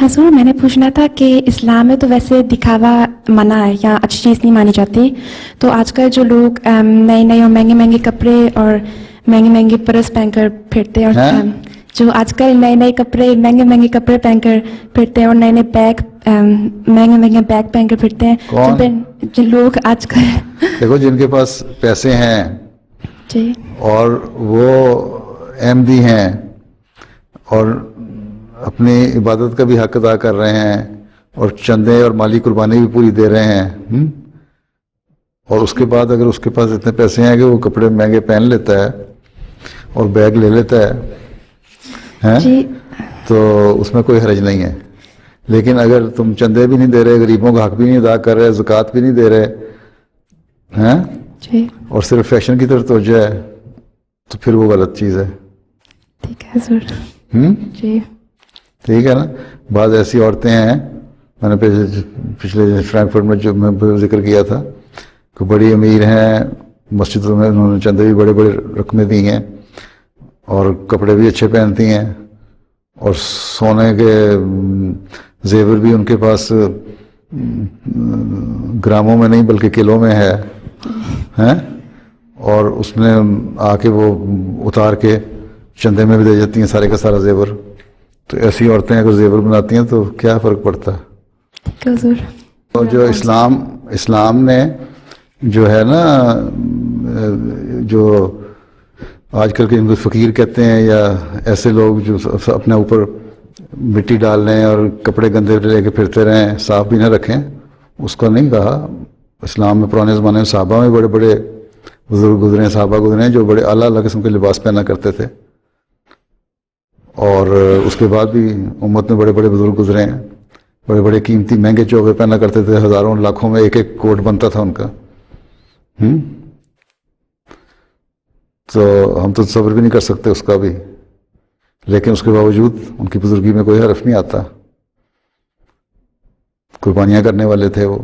حضور میں نے پوچھنا تھا کہ اسلام میں تو ویسے دکھاوا منع ہے یا اچھی چیز نہیں مانی جاتی، تو آج کل جو لوگ نئے نئے اور مہنگے مہنگے کپڑے اور مہنگے مہنگے پرس پہن کر پھرتے ہیں، اور جو آج کل نئے نئے کپڑے مہنگے مہنگے کپڑے پہن کر پھرتے ہیں اور نئے نئے بیگ مہنگے مہنگے بیگ پہن کر پھرتے ہیں، جو لوگ آج کل دیکھو جن کے پاس پیسے ہیں جی اور وہ احمدی ہیں اور اپنی عبادت کا بھی حق ادا کر رہے ہیں اور چندے اور مالی قربانی بھی پوری دے رہے ہیں، اور اس کے بعد اگر اس کے پاس اتنے پیسے ہیں کہ وہ کپڑے مہنگے پہن لیتا ہے اور بیگ لے لیتا ہے جی تو اس میں کوئی حرج نہیں ہے. لیکن اگر تم چندے بھی نہیں دے رہے، غریبوں کا حق بھی نہیں ادا کر رہے، زکوٰۃ بھی نہیں دے رہے ہیں جی اور صرف فیشن کی طرف توجہ ہے تو پھر وہ غلط چیز ہے. ٹھیک ہے حضور. جی ٹھیک ہے نا. بعض ایسی عورتیں ہیں، میں نے پچھلے فرینکفرٹ میں جو میں ذکر کیا تھا کہ بڑی امیر ہیں، مسجدوں میں انہوں نے چندے بھی بڑے بڑے رقمیں دی ہیں اور کپڑے بھی اچھے پہنتی ہیں اور سونے کے زیور بھی ان کے پاس گراموں میں نہیں بلکہ کلوں میں ہے اور اس میں آ کے وہ اتار کے چندے میں بھی دے جاتی ہیں سارے کا سارا زیور. تو ایسی عورتیں اگر زیور بناتی ہیں تو کیا فرق پڑتا ہے؟ اور جو اسلام نے جو ہے نا، جو آج کل کے ان کو فقیر کہتے ہیں یا ایسے لوگ جو اپنے اوپر مٹی ڈال لیں اور کپڑے گندے لے کے پھرتے رہیں، صاف بھی نہ رکھیں، اس کا نہیں کہا. اسلام میں پرانے زمانے میں صحابہ میں بڑے بڑے بزرگ گزرے ہیں، صحابہ گزرے ہیں جو بڑے اعلیٰ اعلیٰ قسم کے لباس پہنا کرتے تھے، اور اس کے بعد بھی امت میں بڑے بڑے بزرگ گزرے ہیں، بڑے بڑے قیمتی مہنگے چوبے پہنا کرتے تھے، ہزاروں لاکھوں میں ایک ایک کوٹ بنتا تھا ان کا. تو ہم تو تصور بھی نہیں کر سکتے اس کا بھی، لیکن اس کے باوجود ان کی بزرگی میں کوئی حرف نہیں آتا. قربانیاں کرنے والے تھے وہ.